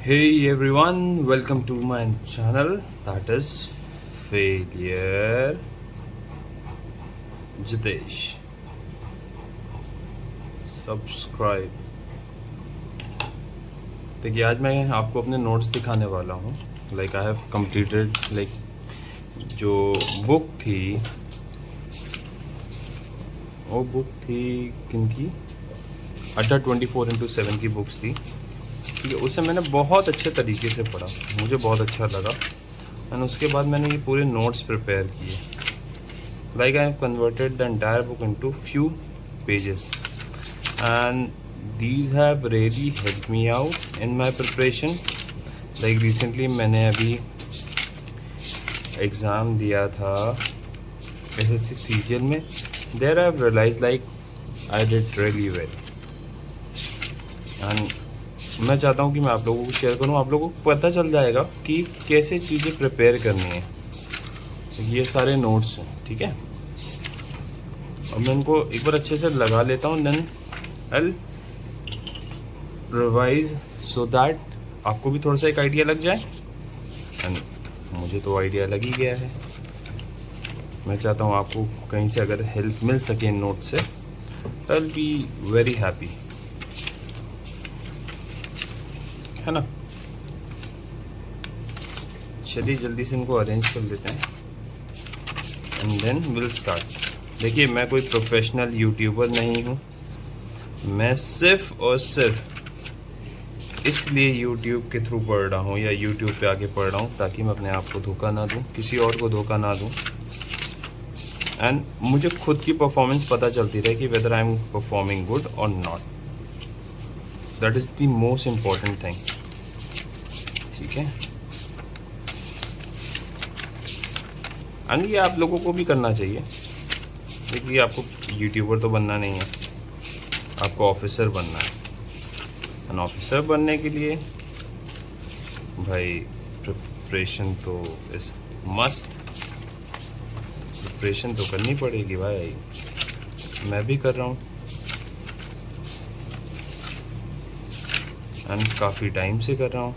Hey everyone, welcome to my channel that is Failure Jitesh. Subscribe. देखिए आज मैं आपको अपने नोट्स दिखाने वाला हूँ। लाइक आई हैव कंप्लीटेड जो बुक थी वो बुक थी किनकी अड्डा 24x7 की बुक्स थी। ठीक है, उसे मैंने बहुत अच्छे तरीके से पढ़ा, मुझे बहुत अच्छा लगा एंड उसके बाद मैंने ये पूरे नोट्स प्रिपेयर किए। Like I have converted the entire book into few pages and these have really help me out in my preparation. Like recently मैंने अभी एग्ज़ाम दिया था SSC CGL में। There I have realise like I did really well and मैं चाहता हूँ कि मैं आप लोगों को शेयर करूँ, आप लोगों को पता चल जाएगा कि कैसे चीज़ें प्रिपेयर करनी है। ये सारे नोट्स हैं, ठीक है। और मैं इनको एक बार अच्छे से लगा लेता हूँ, then I revise so that आपको भी थोड़ा सा एक आइडिया लग जाए एंड मुझे तो आइडिया लग ही गया है। मैं चाहता हूँ आपको कहीं से अगर हेल्प मिल सके इन नोट से, I will be very happy, है ना। चलिए जल्दी से इनको अरेंज कर लेते हैं एंड देन विल स्टार्ट। देखिए मैं कोई प्रोफेशनल यूट्यूबर नहीं हूँ, मैं सिर्फ और सिर्फ इसलिए यूट्यूब के थ्रू पढ़ रहा हूँ या यूट्यूब पे आके पढ़ रहा हूँ ताकि मैं अपने आप को धोखा ना दूँ, किसी और को धोखा ना दूँ एंड मुझे खुद की परफॉर्मेंस पता चलती रहे कि whether I am performing good और not. That is the most important thing, ठीक है। एंड ये आप लोगों को भी करना चाहिए। देखिए आपको यूट्यूबर तो बनना नहीं है, आपको ऑफिसर बनना है एंड ऑफिसर बनने के लिए भाई प्रिपरेशन तो इस मस्ट, प्रिपरेशन तो करनी पड़ेगी भाई। मैं भी कर रहा हूँ एंड काफ़ी टाइम से कर रहा हूँ,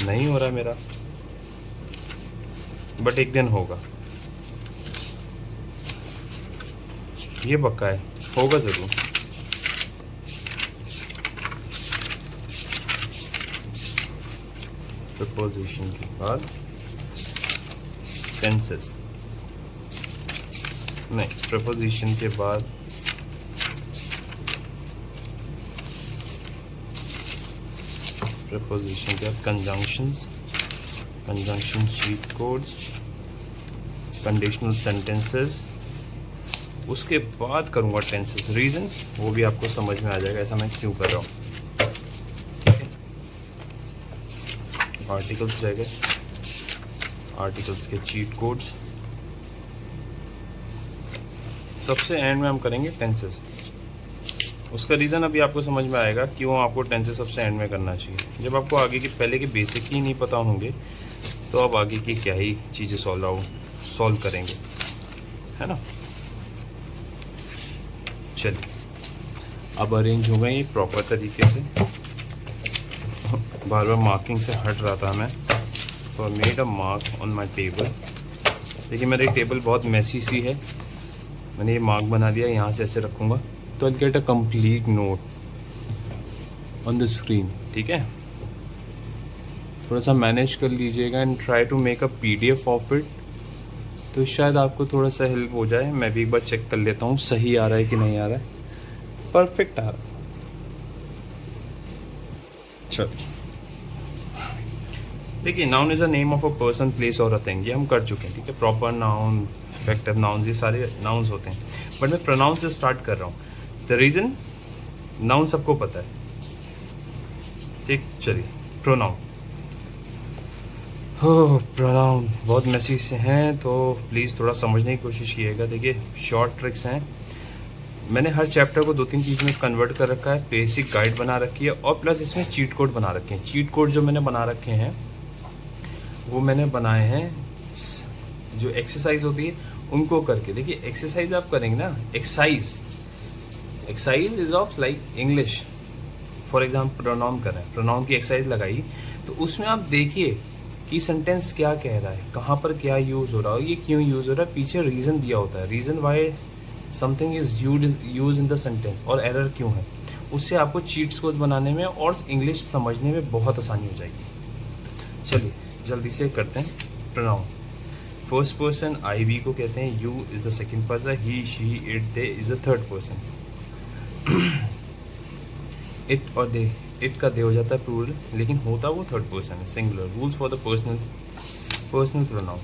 नहीं हो रहा मेरा, बट एक दिन होगा, ये पक्का है, होगा ज़रूर। प्रपोजिशन के बाद टेंसेस, नहीं प्रपोजिशन के बाद प्रपोजिशन के बाद conjunctions, conjunction cheat codes, conditional sentences, उसके बाद करूँगा टेंसेस। रीज़न वो भी आपको समझ में आ जाएगा ऐसा मैं क्यों कर रहा हूँ। आर्टिकल्स रह गए, आर्टिकल्स के चीट कोड्स, सबसे एंड में हम करेंगे टेंसेस। उसका रीज़न अभी आपको समझ में आएगा क्यों आपको टेंसेस सबसे एंड में करना चाहिए। जब आपको आगे के पहले के बेसिक ही नहीं पता होंगे तो आप आगे की क्या ही चीज़ें सॉल्व करेंगे, है ना। चलिए अब अरेंज हो गए प्रॉपर तरीके से। बार बार मार्किंग से हट रहा था मैं, तो made a mark on my table. देखिए मेरी टेबल बहुत मैसी सी है, मैंने ये मार्क बना दिया, यहाँ से ऐसे रखूँगा तो I get a complete note on the screen, ठीक है। थोड़ा सा मैनेज कर लीजिएगा and try to make a PDF of it, तो शायद आपको थोड़ा सा हेल्प हो जाए। मैं भी एक बार चेक कर लेता हूँ सही आ रहा है कि नहीं आ रहा है। परफेक्ट आ रहा है। चलिए देखिए noun is a name of a person, place और अ थिंग, ये हम कर चुके हैं, ठीक है। प्रॉपर नाउन, इफेक्टिव नाउन, ये सारे नाउन्स होते हैं, बट मैं प्रोनाउन से स्टार्ट कर रहा हूँ। द रीज़न नाउन सबको पता है, ठीक। चलिए प्रोनाउन, हो प्रोनाउन बहुत मैसी से हैं तो प्लीज़ थोड़ा समझने की कोशिश कीजिएगा। देखिए शॉर्ट ट्रिक्स हैं, मैंने हर चैप्टर को 2-3 चीज़ में कन्वर्ट कर रखा है, बेसिक गाइड बना रखी है और प्लस इसमें चीट कोड बना रखे हैं। चीट कोड जो मैंने बना रखे हैं वो मैंने बनाए हैं जो एक्सरसाइज होती है उनको करके। देखिए एक्सरसाइज आप करेंगे ना, exercise is of like English for example pronoun कर रहे हैं, प्रोनाउन की एक्सरसाइज लगाई, तो उसमें आप देखिए कि सेंटेंस क्या कह रहा है, कहाँ पर क्या यूज़ हो रहा है, ये क्यों यूज़ हो रहा है, पीछे रीज़न दिया होता है, reason why something is use in the sentence, और एरर क्यों है। उससे आपको चीट कोड बनाने में और इंग्लिश समझने में बहुत आसानी हो जाएगी। चलिए जल्दी से करते हैं pronoun. First person I we को कहते हैं, you is the second person, he she it they is the third person. It और दे, इट का दे हो जाता है प्लूरल, लेकिन होता वो थर्ड पर्सन है, singular. Rules for the personal pronoun.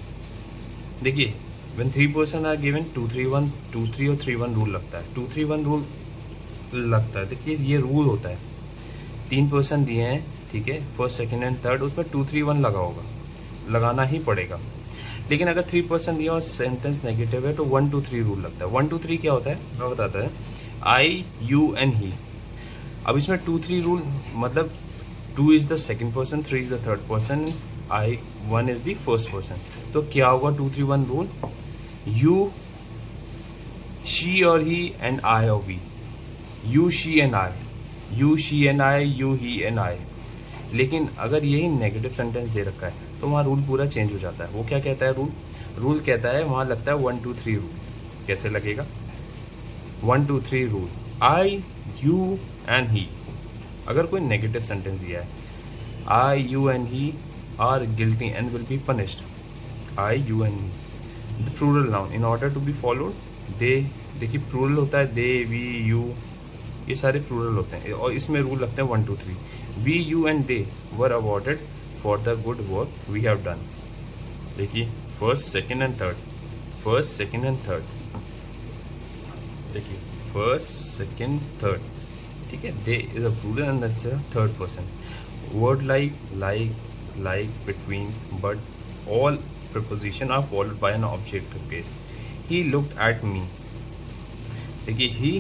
देखिए व्हेन 3 पर्सन आर गिवन 2 3 1 2 3 और 3 1 रूल लगता है, 2 3 1 रूल लगता है। देखिए ये रूल होता है, 3 पर्सन दिए हैं, ठीक है, फर्स्ट सेकंड एंड थर्ड, उसमें 2 3 1 लगा होगा, लगाना ही पड़ेगा। लेकिन अगर 3 पर्सन दिया और सेंटेंस नेगेटिव है तो 1 2 3 रूल लगता है। 1 2 3 क्या होता है मैं बताता है, आई यू एंड ही। अब इसमें 2 3 रूल मतलब 2 is the second person, 3 is the third person, I 1 is the first person. तो क्या होगा 2 3 1 रूल, यू शी और ही एंड आई और we, you she and I, you she and I, you he and I. लेकिन अगर यही negative sentence दे रखा है तो वहाँ रूल पूरा चेंज हो जाता है। वो क्या कहता है रूल कहता है वहाँ लगता है 1 2 3 रूल। कैसे लगेगा 1 2 3 rule, I you and he. अगर कोई नेगेटिव सेंटेंस दिया है, I you and he are guilty and will be punished, I you and he. The plural noun in order to be followed, they, देखिए plural होता है, दे we you, ये सारे plural होते हैं और इसमें रूल लगते हैं 1 2 3। We you and they were awarded for the good work we have done. देखिए first second and third, first second and third, देखिए फर्स्ट सेकेंड थर्ड, ठीक है। They is a plural and that's a third person. Word like, between, but all preposition are followed by an objective case. He looked at me, देखिए he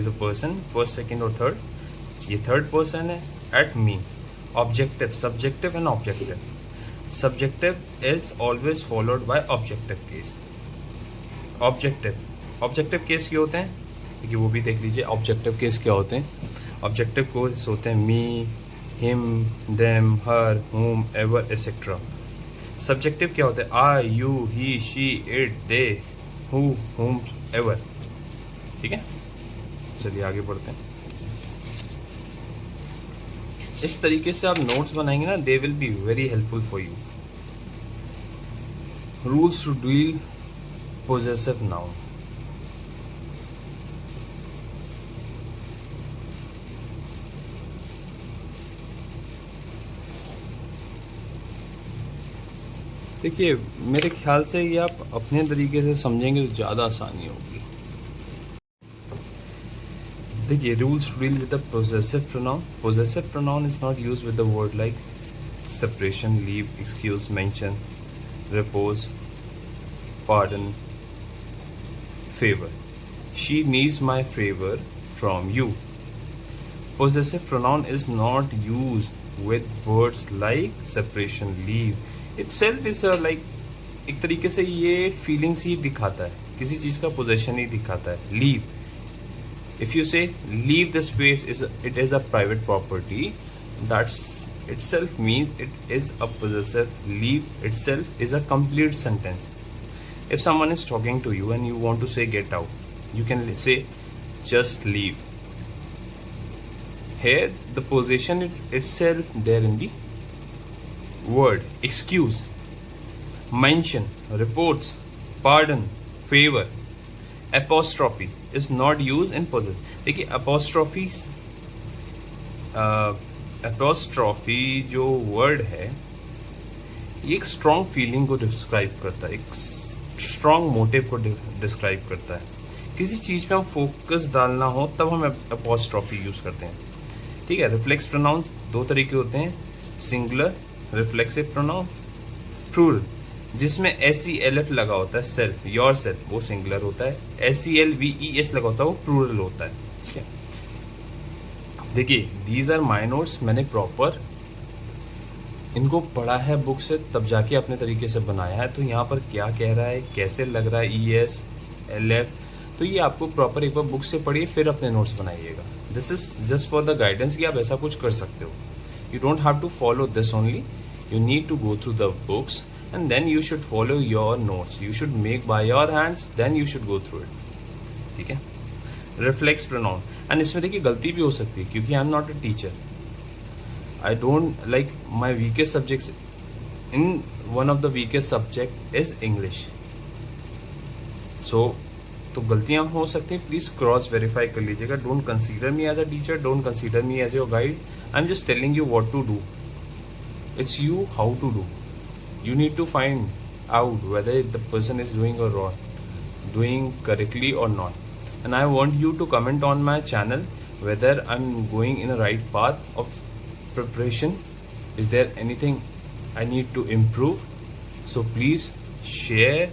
is a person, first second और third, ये third person है, at me, objective, subjective and objective. Subjective is always followed by objective case. objective case क्या होते हैं, देखिए वो भी देख लीजिए। objective case क्या होते हैं, objective case होते हैं me, him, them, her, whom, ever, etc. Subjective क्या होता है, I, you, he, she, it, they, who, whom, ever। ठीक है, चलिए आगे बढ़ते हैं। इस तरीके से आप नोट्स बनाएंगे ना, they will be very helpful for you. Rules to deal possessive noun। देखिए मेरे ख्याल से ये आप अपने तरीके से समझेंगे तो ज़्यादा आसानी होगी। देखिए rules to deal with the possessive pronoun. Possessive pronoun is not use with the word like separation, leave, excuse, mention, repose, pardon, favour. She needs my favour from you. Possessive pronoun is not use with words like separation, leave. itself is like एक तरीके से ये feelings ही दिखाता है, किसी चीज़ का possession ही दिखाता है। लीव, इफ़ यू से leave the space, it is a private property, that's itself means it is a possessive. Leave itself is a complete sentence. If someone is talking to you and you want to say get out, you can say just leave. Here the possession is itself there in the word. Excuse, mention, reports, pardon, favor, apostrophe is not used in possessive. देखिए apostrophe जो word है ये एक strong feeling को describe करता है, एक strong motive को डिस्क्राइब करता है। किसी चीज़ पे हम फोकस डालना हो तब हम apostrophe यूज़ करते हैं, ठीक है। रिफ्लेक्स प्रोनाउंस दो तरीके होते हैं, सिंगुलर रिफ्लेक्सिव प्रोनाउन, प्लूरल जिसमें SELF लगा होता है, सेल्फ, योर सेल्फ, वो सिंगुलर होता है। SELVES लगा होता है, वो प्लूरल होता है, ठीक है। देखिए दीज आर माय नोट्स, मैंने प्रॉपर इनको पढ़ा है बुक से, तब जाके अपने तरीके से बनाया है। तो यहाँ पर क्या कह रहा है, कैसे लग रहा है, ES LF, तो ये आपको प्रॉपर एक बार बुक से पढ़िए फिर अपने नोट्स बनाइएगा। This is just for the guidance कि आप ऐसा कुछ कर सकते हो. You don't have to follow this only. You need to go through the books and then you should follow your notes. You should make by your hands, then you should go through it. ठीक है. Reflex pronoun. And इसमें देखिए गलती भी हो सकती है क्योंकि I am not a teacher. I don't like my weakest subjects. In one of the weakest subject is English. So तो गलतियाँ हो सकती हैं. प्लीज़ क्रॉस वेरीफाई कर लीजिएगा. Don't consider me as a teacher, don't consider me as your guide. I am just telling you what to do. It's you how to do. You need to find out whether the person is doing और wrong, doing correctly और not. And I want you to comment on my channel whether I am going in a right path of preparation. Is there anything I need to improve? So please share,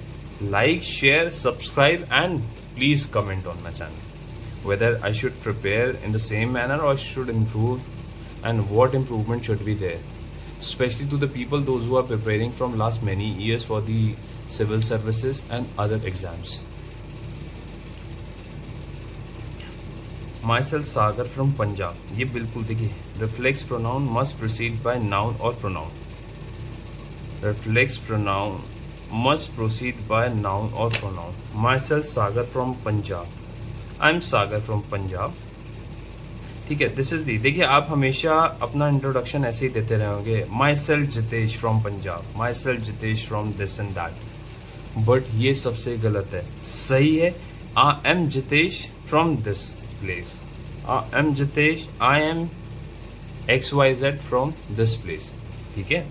like, share, subscribe, and please comment on my channel whether I should prepare in the same manner or should improve, and what improvement should be there, especially to the people those who are preparing from last many years for the civil services and other exams. Myself Sagar from Punjab. ये बिल्कुल देखिए, reflex pronoun must precede by noun or pronoun. Reflex pronoun must proceed by noun or pronoun. Myself Sagar from Punjab. I'm Sagar from Punjab. ठीक है. This is the. देखिए आप हमेशा अपना introduction ऐसे ही देते रहोगे. My self Jitesh from Punjab, my self Jitesh from this and that. But ये सबसे गलत है. सही है, आई am Jitesh from this place, I am Jitesh, I am XYZ from this place. ठीक है.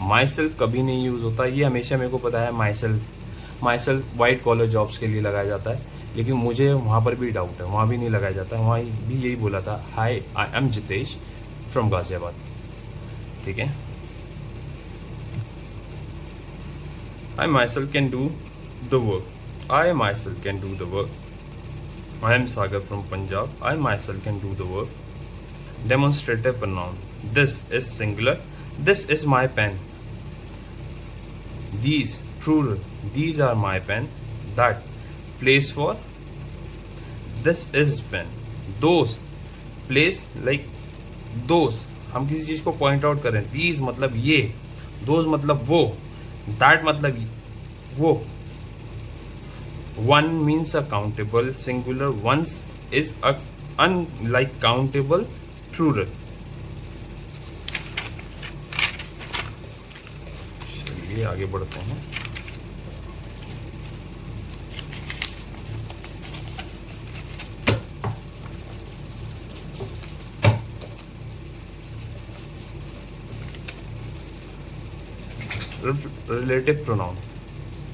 माई सेल्फ कभी नहीं यूज़ होता. ये हमेशा मेरे को पता है. Myself white collar jobs के लिए लगाया जाता है, लेकिन मुझे वहाँ पर भी डाउट है. वहाँ भी नहीं लगाया जाता. वहाँ भी यही बोला था, hi I am Jitesh from Ghaziabad. ठीक है. I myself can do the work, I myself can do the work. I am Sagar from Punjab, I myself can do the work. Demonstrative pronoun. This is singular, this is my pen. These, plural, these are my pen. That, place for, this is pen. Those, place like those. हम किसी चीज को point out करें. These मतलब ये, those मतलब वो, that मतलब वो. One means a countable singular, ones is a unlike countable plural. आगे बढ़ते हैं. Relative pronoun.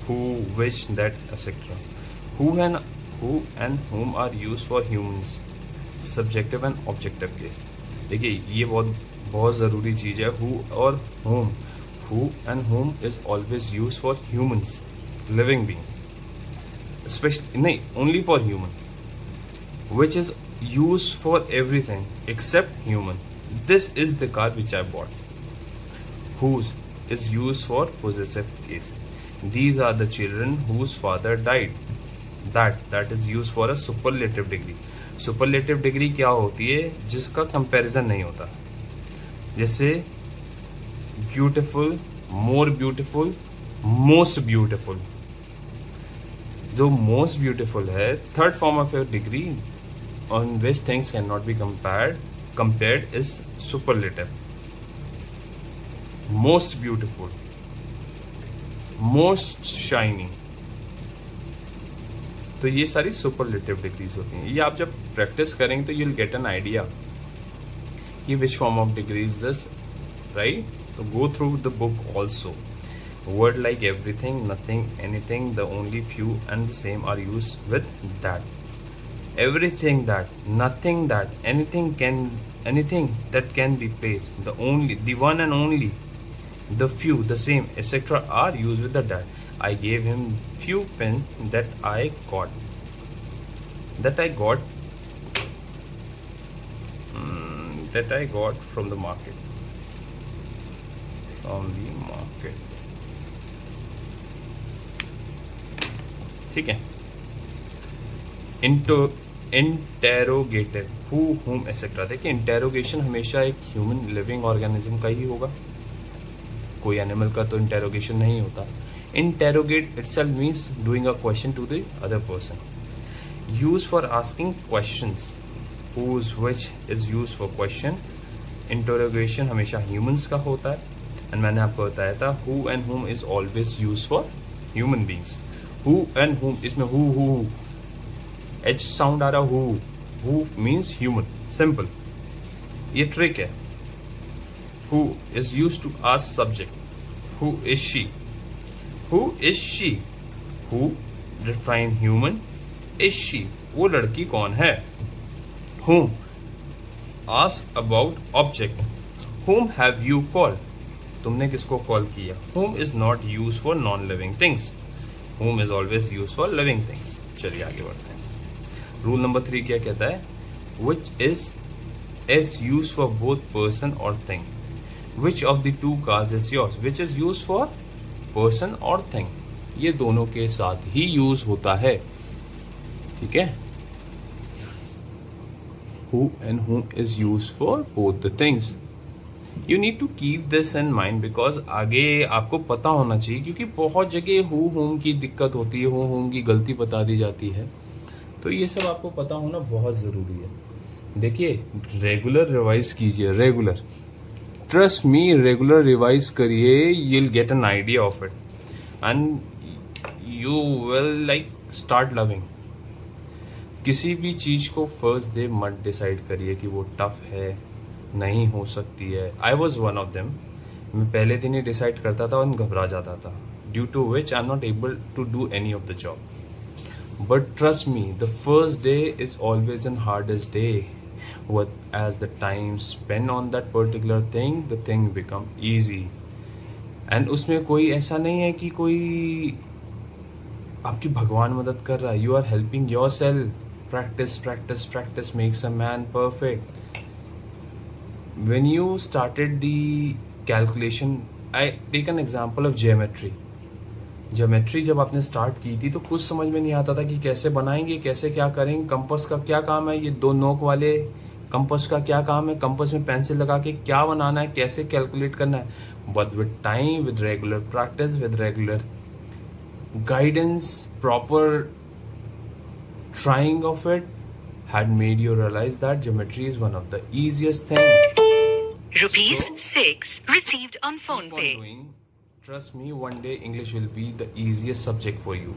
Who, which, that, etc. Who and whom are used for humans. Subjective and objective case. देखिए ये बहुत ज़रूरी चीज़ है. Who और whom. Who and whom is always used for humans, living being. Especially, नहीं, only for human. Which is used for everything except human. This is the car which I bought. Whose is used for possessive case. These are the children whose father died. That is used for a superlative degree. Superlative degree क्या होती है? जिसका comparison नहीं होता. जैसे beautiful, more beautiful, most beautiful. जो most beautiful है, third form of A degree on which things can not be compared is superlative. Most beautiful, most shining. तो ये सारी सुपरलेटिव डिग्रीज होती हैं. ये आप जब प्रैक्टिस करेंगे तो you will get an idea कि which form of degree is this, right? So go through the book also. Word like everything, nothing, anything, the only, few, and the same are used with that. Everything that, nothing that, anything that can be placed, the only, the one and only, the few, the same, etc. are used with the that. I gave him few pens that I got. That I got from the market. On the market. ठीक है. Interrogative, who, हुम etcetera. देखिए interrogation हमेशा एक human living organism का ही होगा, कोई animal का तो इंटेरोगेशन नहीं होता। Interrogate itself means doing a question to the other person. Use for asking questions, whose, which is used for question। Interrogation हमेशा ह्यूमंस का होता है। एंड मैंने आपको बताया था who and whom is always used for human beings। who and whom, इसमें who H sound आ रहा, who means human, simple। ये ट्रिक है। who is used to ask subject, who is she, who is she, who define human, is she, वो लड़की कौन है। whom, ask about object, whom have you called, तुमने किसको call किया। whom is not used for non living things, whom is always used for living things। चलिए आगे बढ़ते हैं। रूल नंबर 3 क्या कहता है, which is used for both person or thing, which of the two cars is yours, which is used for person or thing, ये दोनों के साथ ही यूज होता है, ठीक है। who and whom is used for both the things। You need to keep this in mind because आगे आपको पता होना चाहिए, क्योंकि बहुत जगह who whom की दिक्कत होती है, who whom की गलती बता दी जाती है, तो ये सब आपको पता होना बहुत ज़रूरी है। देखिए रेगुलर रिवाइज कीजिए, regular, trust me, regular revise करिए, you will get an idea of it and you will like start loving. किसी भी चीज़ को फर्स्ट डे मत डिसाइड करिए कि वो टफ है, नहीं हो सकती है। I was one of them, मैं पहले दिन ही डिसाइड करता था और घबरा जाता था, due to which I am not able to do any of the job. But trust me, the first day is always an hardest day, but as the time spend on that particular thing, the thing become easy. And उसमें कोई ऐसा नहीं है कि कोई आपकी भगवान मदद कर रहा है, you are helping yourself. Practice makes a man perfect। When you started the calculation, I take an example of geometry। जब आपने स्टार्ट की थी तो कुछ समझ में नहीं आता था कि कैसे बनाएंगे, कैसे क्या करेंगे, कंपास का क्या काम है, ये 2 नोक वाले कंपास का क्या काम है, कंपास में पेंसिल लगा के क्या बनाना है, कैसे कैलकुलेट करना है। But with time, with regular practice, with regular guidance, proper trying of it had made you realize that geometry is one of the easiest things। ₹6 received on phone pay। Trust me, one day English will be the easiest subject for you।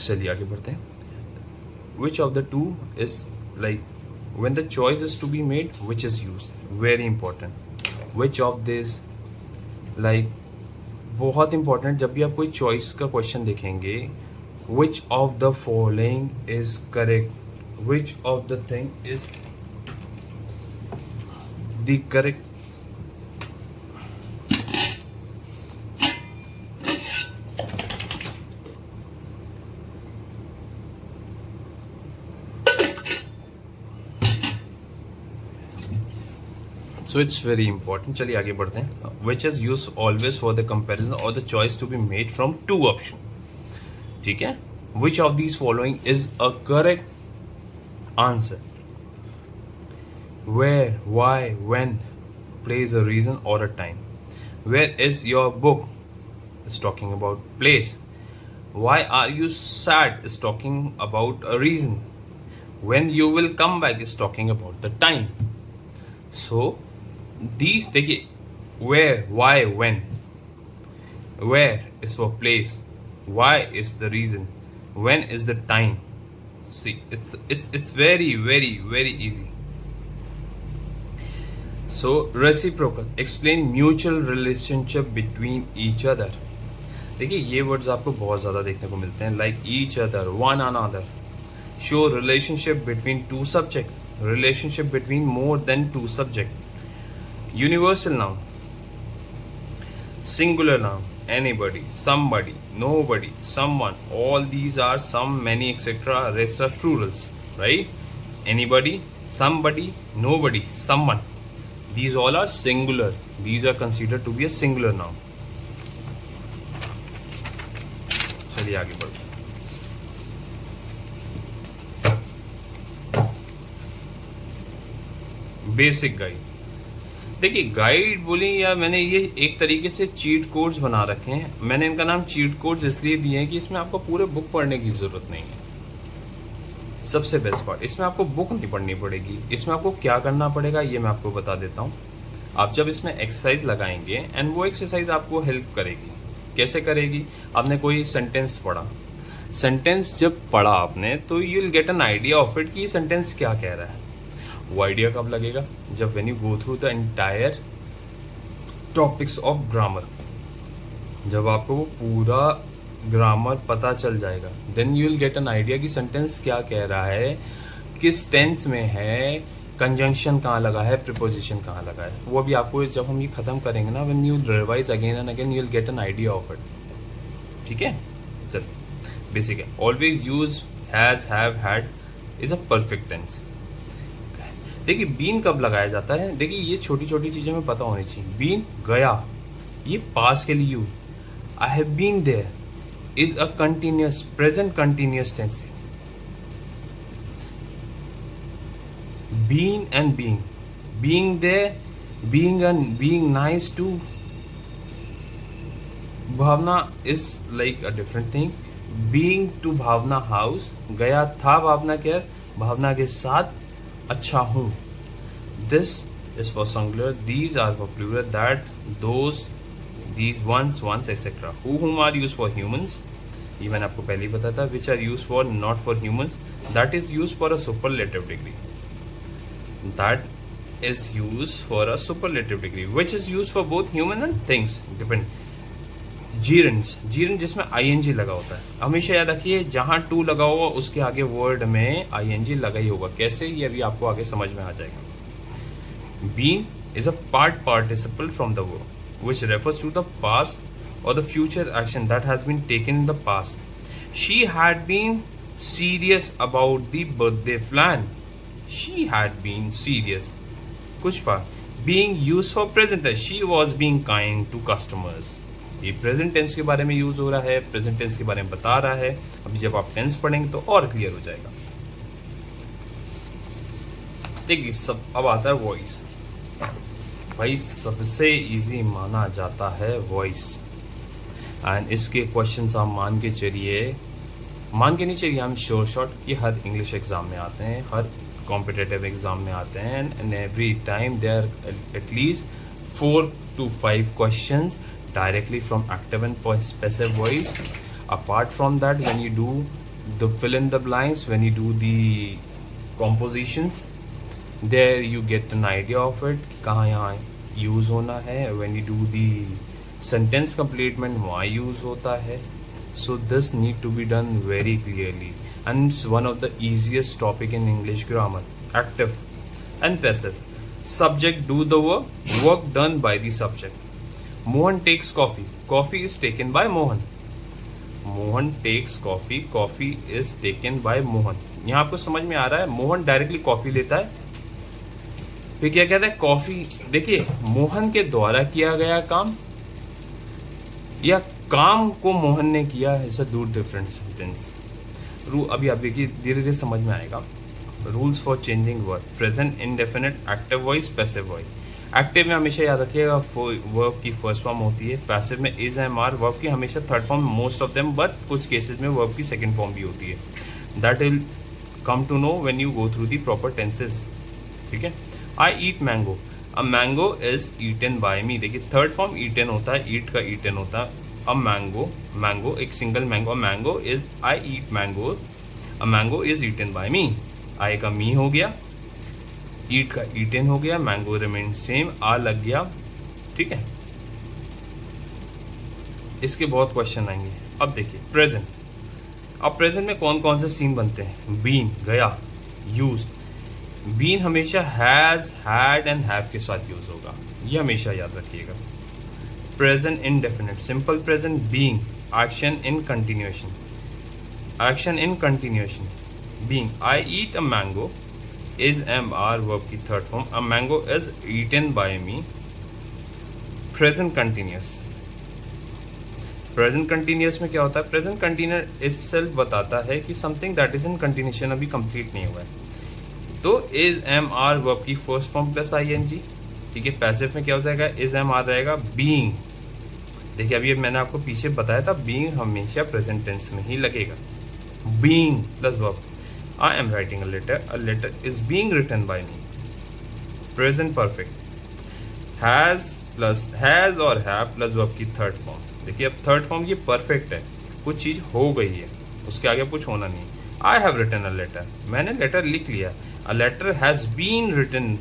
चलिए आगे बढ़ते हैं। Which of the two is like when the choice is to be made, which is used, very important। Which of this like बहुत important, जब भी आप कोई choice का question देखेंगे, which of the following is correct, which of the thing is the correct। so it's very important। चलिए आगे बढ़ते हैं। which is used always for the comparison or the choice to be made from 2 options, ठीक है। Which of these following is a correct answer? Where, why, when plays a reason or a time। Where is your book? It's talking about place। Why are you sad? It's talking about a reason। When you will come back is talking about the time। So these देखिए, where, why, when। Where is for place, why is the reason, when is the time। See, it's very easy। so reciprocal, explain mutual relationship between each other। देखिए ये words आपको बहुत ज़्यादा देखने को मिलते हैं, like each other, one another। show relationship between 2 subjects, relationship between more than 2 subjects। universal noun, singular noun, anybody, somebody, nobody, someone, all these are some, many, etc. rest are plurals, right? Anybody, somebody, nobody, someone, these all are singular, these are considered to be a singular noun। चलिए आगे बढ़ते हैं। Basic guide. देखिए guide बोली या मैंने ये एक तरीके से चीट कोड्स बना रखे हैं। मैंने इनका नाम चीट कोड्स इसलिए दिए हैं कि इसमें आपको पूरे बुक पढ़ने की जरूरत नहीं है। सबसे बेस्ट पार्ट, इसमें आपको बुक नहीं पढ़नी पड़ेगी। इसमें आपको क्या करना पड़ेगा ये मैं आपको बता देता हूँ। आप जब इसमें एक्सरसाइज लगाएंगे एंड वो एक्सरसाइज आपको हेल्प करेगी। कैसे करेगी? आपने कोई सेंटेंस पढ़ा, सेंटेंस जब पढ़ा आपने तो you will get an idea of it कि ये सेंटेंस क्या कह रहा है। वो आइडिया कब लगेगा? जब when you go through the entire topics of grammar, जब आपको वो पूरा ग्रामर पता चल जाएगा, then you will get an idea कि सेंटेंस क्या कह रहा है, किस टेंस में है, कंजंक्शन कहाँ लगा है, प्रीपोजिशन कहाँ लगा है। वो अभी आपको जब हम ये खत्म करेंगे ना, when you revise again and again, you will get an idea of it. ठीक है, चलिए बेसिक है। Always use has, have, had is a perfect tense. देखिए बीन कब लगाया जाता है? देखिए ये छोटी छोटी चीजें हमें पता होनी चाहिए। बीन गया, ये पास के लिए use. I have been there is a continuous present continuous tense. Been and being, being there, being and being nice to Bhavana is like a different thing. Being to Bhavana house, गया था भावना केयर, भावना के साथ अच्छा हूं। This is for singular, these are for plural, that, those, these, ones, ones etcetera. Who, whom are use for humans, ये मैंने आपको पहले ही बताया था। Which are use for not for humans, that is use for a superlative degree, that is use for a superlative degree, which is use for both human and things, depend. Gerunds, gerund जिसमें ING लगा होता है, हमेशा याद रखिए जहां to लगा होगा उसके आगे वर्ड में आईएनजी लगा ही होगा। कैसे, ये अभी आपको आगे समझ में आ जाएगा। Been is a part participle from the verb which refers to the past और the future action that has been taken in the past. She had been serious about the birthday plan, she had been serious. कुछ part being use for present है, she was being kind to customers. ये present tense के बारे में use हो रहा है, present tense के बारे में बता रहा है। अभी जब आप टेंस पढ़ेंगे तो और क्लियर हो जाएगा। देखिए सब अब आता है वॉइस। भाई सबसे इजी माना जाता है वॉइस, एंड इसके क्वेश्चंस आप मान के नहीं चलिए, हम श्योर शॉट कि हर इंग्लिश एग्जाम में आते हैं, हर कॉम्पिटेटिव एग्जाम में आते हैं, and every time they are at least 4 to 5 questions directly from active and passive voice. Apart from that, when you do the fill in the blanks, when you do the compositions, there you get an idea of it कि कहाँ यहाँ use होना है। when you do the sentence completement वहाँ use होता है। so this need to be done very clearly, and it's one of the easiest topic in English grammar. Active and passive. Subject do the work done by the subject. Mohan takes coffee, coffee is taken by Mohan. Mohan takes coffee, coffee is taken by Mohan. यहाँ आपको समझ में आ रहा है, Mohan directly coffee लेता है, फिर क्या कहता है, कॉफी। देखिए मोहन के द्वारा किया गया काम या काम को मोहन ने किया है, it's a two different sentence. अभी आप देखिए धीरे धीरे समझ में आएगा। Rules for changing verb, present, indefinite, active voice, passive voice. Active में हमेशा याद रखिएगा वर्ब की फर्स्ट फॉर्म होती है, पैसिव में इज, एम, आर, वर्ब की हमेशा third form, most of them, but कुछ केसेस में वर्ब की सेकंड फॉर्म भी होती है। That will come to know when you go through the proper tenses. ठीक है। I eat mango, a mango is eaten by me. देखिए third form eaten होता है, ईट का ईटन होता है। अ मैंगो, मैंगो एक single mango, a mango is, I eat mango, a mango is eaten by me. I का me हो गया, ईट का ईटन हो गया, मैंगो रिमेन सेम, आ लग गया। ठीक है। इसके बहुत क्वेश्चन आएंगे। अब देखिए प्रेजेंट। अब प्रेजेंट में कौन कौन से सीन बनते हैं? बीन, गया, यूज। बीन हमेशा हैज, हैड एंड हैव के साथ यूज होगा, ये हमेशा याद रखिएगा। Present indefinite, simple present, being, action in continuation, action in continuation, being. I eat a mango is, am, are, verb की third form, a mango is eaten by me. Present continuous, present continuous में क्या होता है? Present continuous इस self बताता है कि something that is in continuation, अभी कंप्लीट नहीं हुआ है। तो इज एम आर वर्ब की फर्स्ट फॉर्म प्लस आईएनजी। ठीक है, पैसिव में क्या हो जाएगा, इज एम आर रहेगा बीइंग। देखिए अभी मैंने आपको पीछे बताया था बीइंग हमेशा प्रेजेंट टेंस में ही लगेगा, being plus verb. I am writing a letter is being written by me, present perfect. Has और हैव प्लस वर्ब की थर्ड फॉर्म। देखिए अब थर्ड फॉर्म ये परफेक्ट है, कुछ चीज हो गई है, उसके आगे कुछ होना नहीं। I have written a letter, मैंने लेटर लिख लिया। A letter has been written,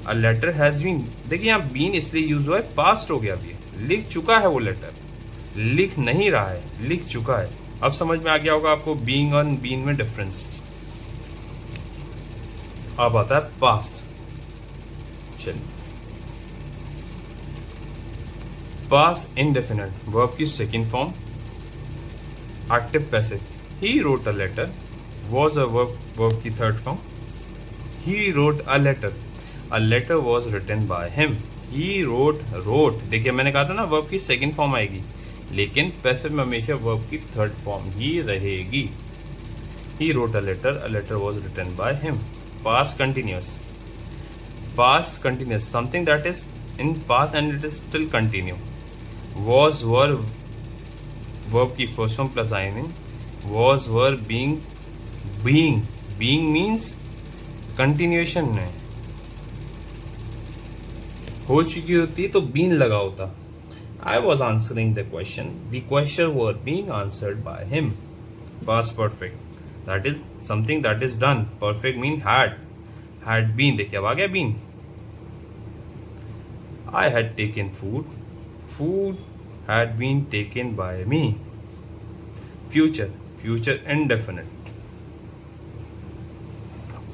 a letter has been, देखिए यहाँ बीन इसलिए यूज हुआ है, पास्ट हो गया, अभी लिख चुका है वो लेटर, लिख नहीं रहा है, लिख चुका है। अब समझ में आ गया होगा आपको बीइंग और बीन में डिफरेंस। अब आता है पास्ट। चलिए, पास्ट इंडेफिनिट वर्ब की second form active passive. He wrote a letter was a verb की third form. He wrote a letter was written by him. He wrote, देखिए मैंने कहा था ना वर्ब की सेकंड फॉर्म आएगी, लेकिन पैसिव में हमेशा वर्ब की थर्ड फॉर्म ही रहेगी। He wrote a letter was written by him. Past continuous, something that is in past and it is still continue. Was were verb की first form plus ING. Was were being means continuation में हो चुकी होती तो been लगा होता। I was answering the question. The question were being answered by him. Past perfect. That is something that is done. Perfect mean had. Had been. देखिए अब आ गया been. I had taken food. Food had been taken by me. Future. Future indefinite.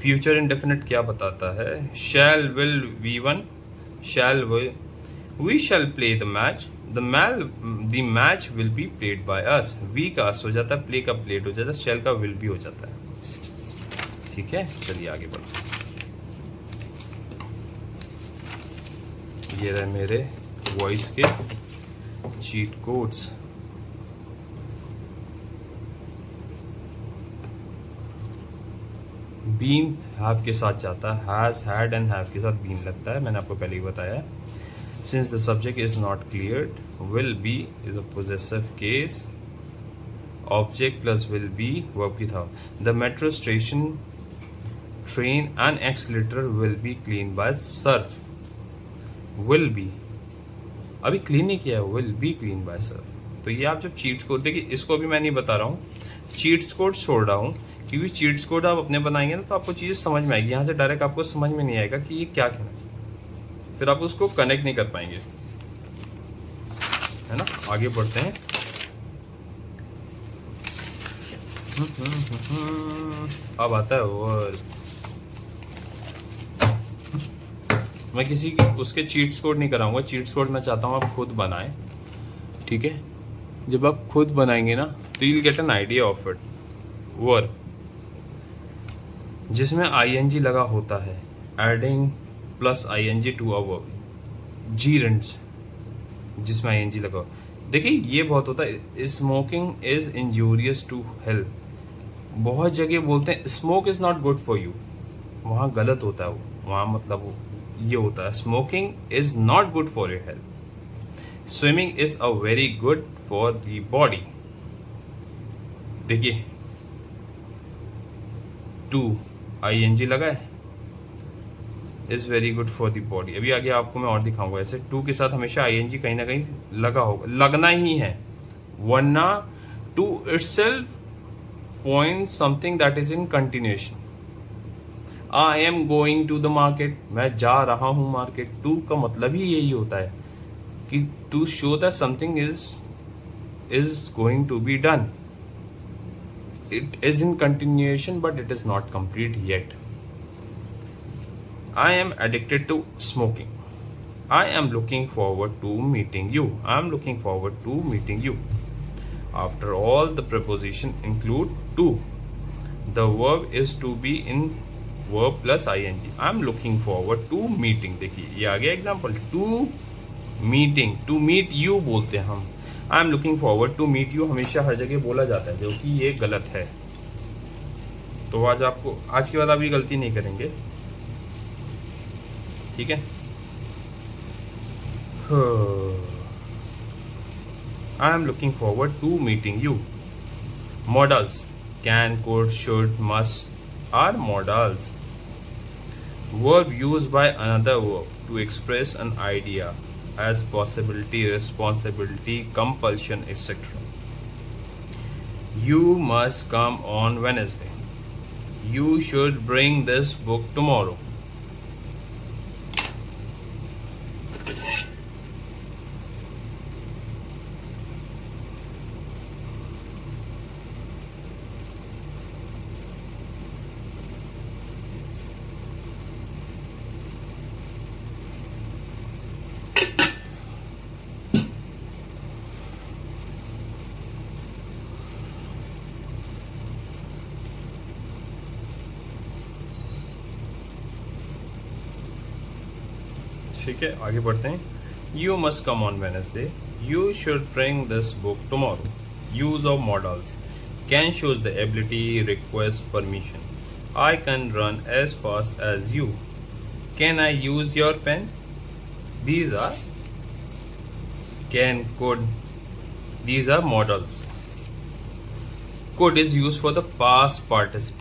Future indefinite क्या बताता है? Shall, will, we one. Shall, will. We shall play the match. The match will be played by us. We का us हो जाता है, play का played हो जाता है, shall का will भी हो जाता है। ठीक है, चलिए आगे बढ़ो। ये रहे मेरे वॉइस के चीट कोड्स। बीन हैव के साथ जाता है, हैज, हैड एंड हैव के साथ बीन लगता है, मैंने आपको पहले ही बताया। Since the subject is not cleared, will be is a possessive case. Object plus will be verb की था। The metro station, train and escalator will be cleaned by surf. Will be अभी क्लीन नहीं किया है, will be cleaned by surf। तो ये आप जब चीट्स कोड देखिए, इसको भी मैं नहीं बता रहा हूँ, चीट्स कोड छोड़ रहा हूँ, क्योंकि चीट्स कोड आप अपने बनाएंगे ना तो आपको चीज़ें समझ में आएगी। यहाँ से डायरेक्ट आपको समझ में नहीं आएगा कि ये क्या कहना चाहिए, फिर आप उसको कनेक्ट नहीं कर पाएंगे, है ना। आगे बढ़ते हैं। अब आता है वर्ब। मैं किसी की उसके चीट्स कोड नहीं कराऊंगा, चीट्स कोड मैं चाहता हूँ आप खुद बनाएं। ठीक है, जब आप खुद बनाएंगे ना तो you will get an idea of it. Verb जिसमें आईएनजी लगा होता है, adding plus ING to a verb. Gerunds जिसमें आईएनजी लगा हो, देखिए ये बहुत होता है। Smoking is injurious to health, बहुत जगह बोलते हैं smoke is not good for you, वहाँ गलत होता है, वहाँ मतलब ये होता है smoking is not good for your health. Swimming is a very good for the body. देखिए टू आईएनजी लगा है, is very good for the body. अभी आगे आपको मैं और दिखाऊंगा ऐसे टू के साथ हमेशा आईएनजी कहीं ना कहीं लगा होगा, लगना ही है, वरना to itself point something that is in continuation. I am going to the market, मैं जा रहा हूं मार्केट। टू का मतलब ही यही होता है कि to show that something is going to be done. It is in continuation but it is not complete yet. I am addicted to smoking. I am looking forward to meeting you. I am looking forward to meeting you. After all, the preposition include to. The verb is to be in verb plus ing. I am looking forward to meeting. देखिए ये आ गया example. To meeting, to meet you बोलते हैं हम। I am looking forward to meet you हमेशा हर जगह बोला जाता है, जो कि ये गलत है। तो आज के बाद आप ये गलती नहीं करेंगे, ठीक है। I am looking forward to meeting you. Modals: can, could, should, must are modals. Verb used by another verb to express an idea as possibility, responsibility, compulsion, etc. You must come on Wednesday. You should bring this book tomorrow. ठीक है, आगे बढ़ते हैं। You must come on Wednesday, you should bring this book tomorrow. Use of models: can shows the ability, request permission. I can run as fast as you. Can I use your pen? These are can, could, these are modals. Could is used for the past participle.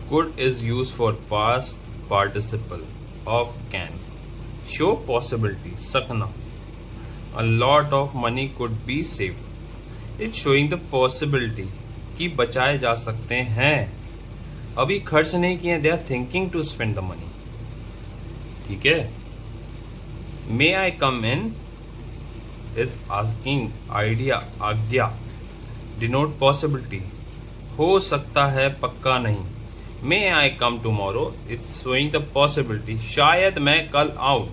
Could is used for past participle of can. Show possibility, sakna. A lot of money could be saved. It's showing the possibility कि बचाए जा सकते हैं, अभी खर्च नहीं किए, they are thinking to spend the money, ठीक है। May I come in is asking idea, आज्ञा, denote possibility, हो सकता है, पक्का नहीं। May I come tomorrow? It's showing the possibility. शायद मैं कल आऊं,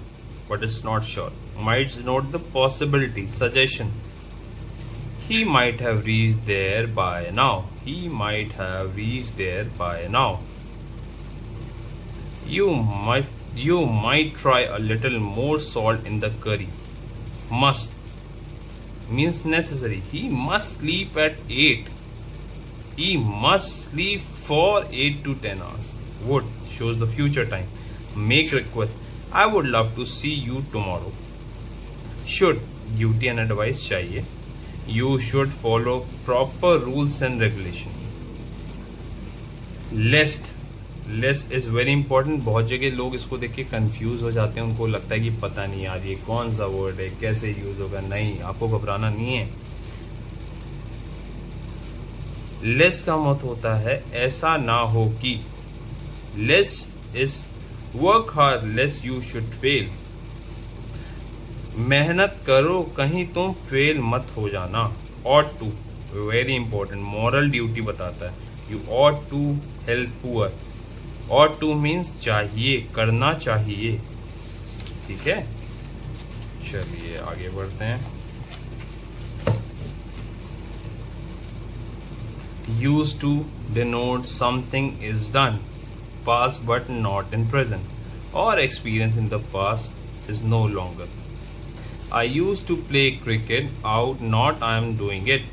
but it's not sure. Might denote the possibility, suggestion. He might have reached there by now. He might have reached there by now. You might try a little more salt in the curry. Must means necessary. He must sleep at 8. He must sleep for 8 to 10 hours. Would shows the future time. Make request: I would love to see you tomorrow. Should duty and advice चाहिए. You should follow proper rules and regulation. Lest is very important. बहुत जगह लोग इसको देख के confuse हो जाते हैं, उनको लगता है कि पता नहीं यार ये कौन सा वर्ड है, कैसे यूज होगा। नहीं, आपको घबराना नहीं है। लेस का मत होता है ऐसा ना हो कि। Lest is work hard lest you should fail. मेहनत करो कहीं तुम फेल मत हो जाना। Ought to, very important, moral duty बताता है। You ought to help poor. Ought to means चाहिए, करना चाहिए, ठीक है। चलिए आगे बढ़ते हैं। Used to denote something is done, past but not in present, or experience in the past is no longer. I used to play cricket, out, not I am doing it.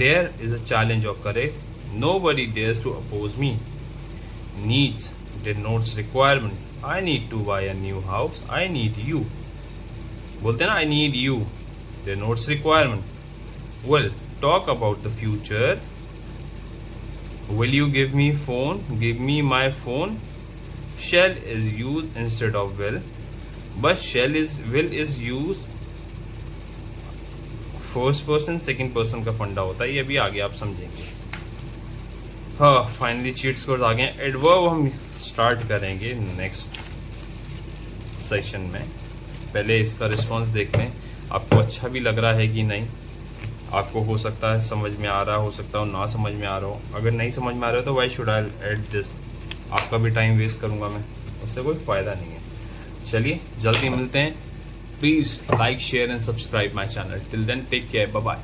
There is a challenge occurring, nobody dares to oppose me. Needs denotes requirement. I need to buy a new house, I need you. बोलते ना I need you, denotes requirement. Well, talk about the future. Will you give me phone? Give me my phone. Shall is used instead of will, but will is used first person second person का फंडा होता है, ये भी आगे आप समझेंगे। हाँ, फाइनली चीट स्कोर्स आ गए। एडवर्ब हम स्टार्ट करेंगे नेक्स्ट सेशन में। पहले इसका रिस्पांस देखते हैं, आपको अच्छा भी लग रहा है कि नहीं। आपको हो सकता है समझ में आ रहा, हो सकता है ना समझ में आ रहा हो। अगर नहीं समझ में आ रहा हो तो why should I add this, आपका भी टाइम वेस्ट करूंगा मैं, उससे कोई फ़ायदा नहीं है। चलिए जल्दी मिलते हैं। Please like share and subscribe my channel. Till then take care, bye bye.